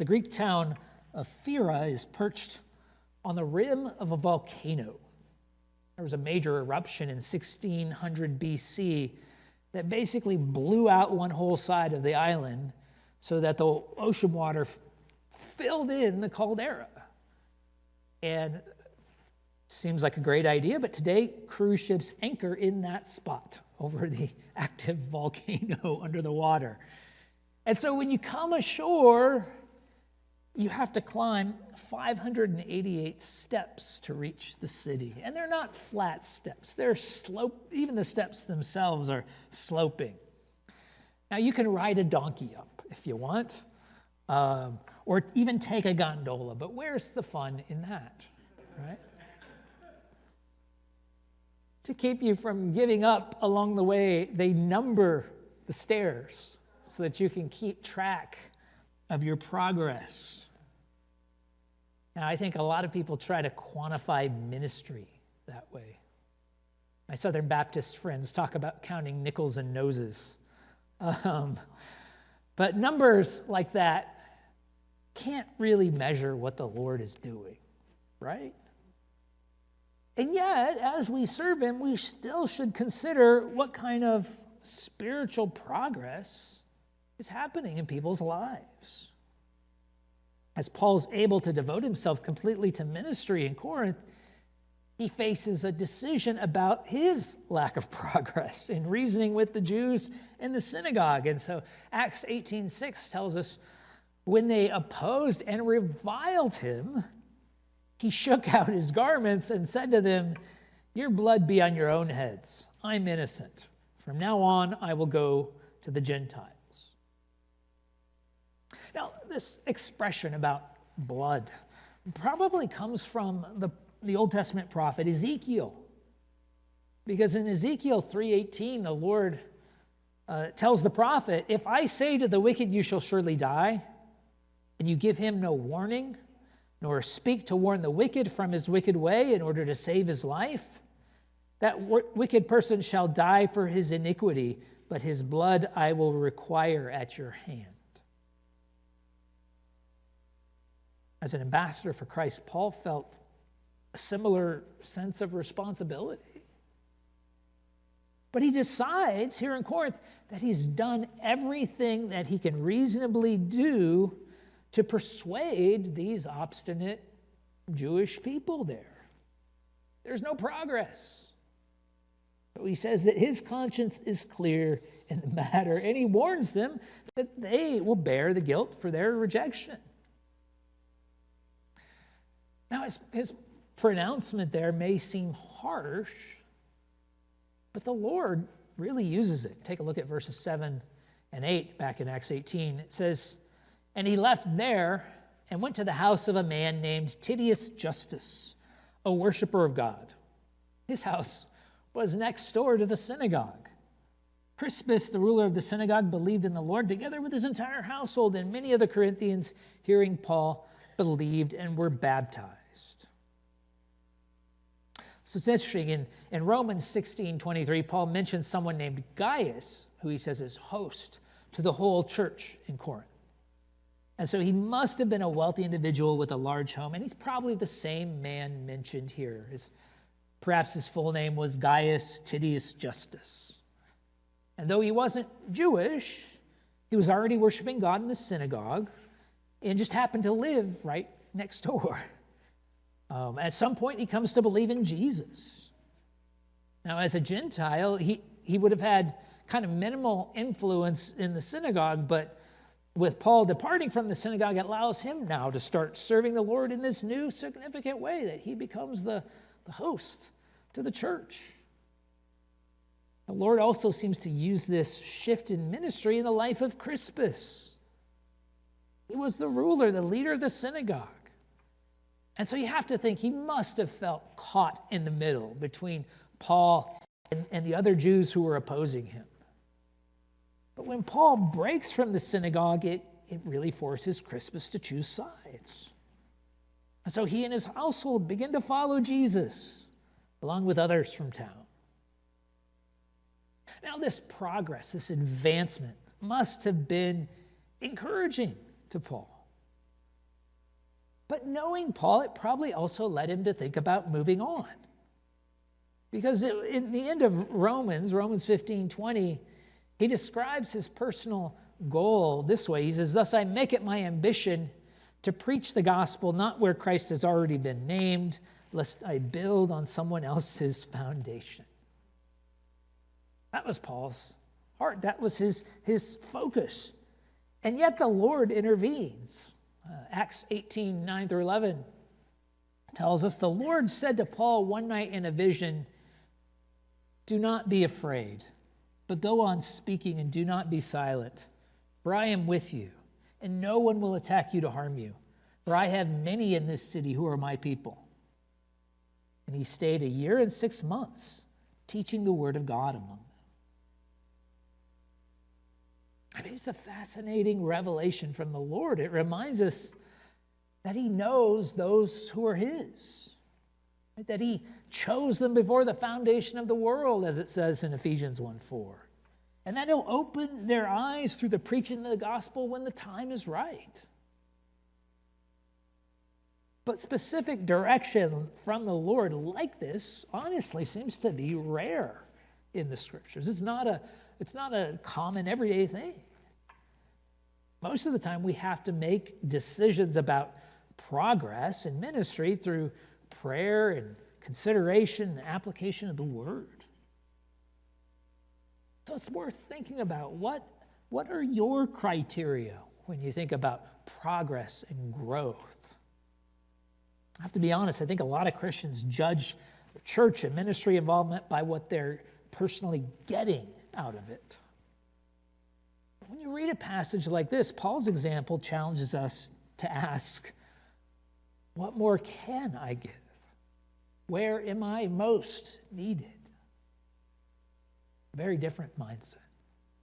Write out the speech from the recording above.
The Greek town of Phera is perched on the rim of a volcano. There was a major eruption in 1600 BC that basically blew out one whole side of the island so that the ocean water filled in the caldera. And seems like a great idea, but today cruise ships anchor in that spot over the active volcano under the water. And so when you come ashore, you have to climb 588 steps to reach the city. And they're not flat steps. They're even the steps themselves are sloping. Now you can ride a donkey up if you want, or even take a gondola, but where's the fun in that, right? To keep you from giving up along the way, they number the stairs so that you can keep track of your progress. Now, I think a lot of people try to quantify ministry that way. My Southern Baptist friends talk about counting nickels and noses. But numbers like that can't really measure what the Lord is doing, right? And yet, as we serve him, we still should consider what kind of spiritual progress is happening in people's lives. As Paul's able to devote himself completely to ministry in Corinth, he faces a decision about his lack of progress in reasoning with the Jews in the synagogue. And so Acts 18:6 tells us, when they opposed and reviled him, he shook out his garments and said to them, "Your blood be on your own heads. I'm innocent. From now on, I will go to the Gentiles." Now, this expression about blood probably comes from the Old Testament prophet Ezekiel. Because in Ezekiel 3:18, the Lord tells the prophet, "If I say to the wicked, you shall surely die, and you give him no warning, nor speak to warn the wicked from his wicked way in order to save his life, that wicked person shall die for his iniquity, but his blood I will require at your hand." As an ambassador for Christ, Paul felt a similar sense of responsibility. But he decides here in Corinth that he's done everything that he can reasonably do to persuade these obstinate Jewish people there. There's no progress. So he says that his conscience is clear in the matter, and he warns them that they will bear the guilt for their rejection. Now, his pronouncement there may seem harsh, but the Lord really uses it. Take a look at verses 7 and 8 back in Acts 18. It says, "And he left there and went to the house of a man named Titius Justus, a worshiper of God. His house was next door to the synagogue. Crispus, the ruler of the synagogue, believed in the Lord together with his entire household, and many of the Corinthians, hearing Paul, believed and were baptized." So it's interesting, in Romans 16:23, Paul mentions someone named Gaius, who he says is host to the whole church in Corinth. And so he must have been a wealthy individual with a large home, and he's probably the same man mentioned here. Perhaps his full name was Gaius Titius Justus. And though he wasn't Jewish, he was already worshiping God in the synagogue and just happened to live right next door. At some point, he comes to believe in Jesus. Now, as a Gentile, he would have had kind of minimal influence in the synagogue, but with Paul departing from the synagogue, it allows him now to start serving the Lord in this new significant way, that he becomes the host to the church. The Lord also seems to use this shift in ministry in the life of Crispus. He was the ruler, the leader of the synagogue. And so you have to think he must have felt caught in the middle between Paul and the other Jews who were opposing him. But when Paul breaks from the synagogue, it really forces Crispus to choose sides. And so he and his household begin to follow Jesus, along with others from town. Now, this progress, this advancement, must have been encouraging to Paul. But knowing Paul, it probably also led him to think about moving on. Because in the end of Romans 15:20, he describes his personal goal this way. He says, "Thus I make it my ambition to preach the gospel not where Christ has already been named, lest I build on someone else's foundation." That was Paul's heart. That was his focus. And yet the Lord intervenes. Acts 18:9-11 tells us, "The Lord said to Paul one night in a vision, 'Do not be afraid, but go on speaking and do not be silent. For I am with you, and no one will attack you to harm you. For I have many in this city who are my people.' And he stayed 1 year and 6 months, teaching the word of God among them." I mean, it's a fascinating revelation from the Lord. It reminds us that he knows those who are his, right? That he chose them before the foundation of the world, as it says in Ephesians 1:4. And that he'll open their eyes through the preaching of the gospel when the time is right. But specific direction from the Lord like this, honestly, seems to be rare in the scriptures. It's not a common everyday thing. Most of the time we have to make decisions about progress in ministry through prayer and consideration and application of the word. So it's worth thinking about what are your criteria when you think about progress and growth? I have to be honest, I think a lot of Christians judge church and ministry involvement by what they're personally getting out of it. When you read a passage like this, Paul's example challenges us to ask, what more can I give? Where am I most needed? Very different mindset.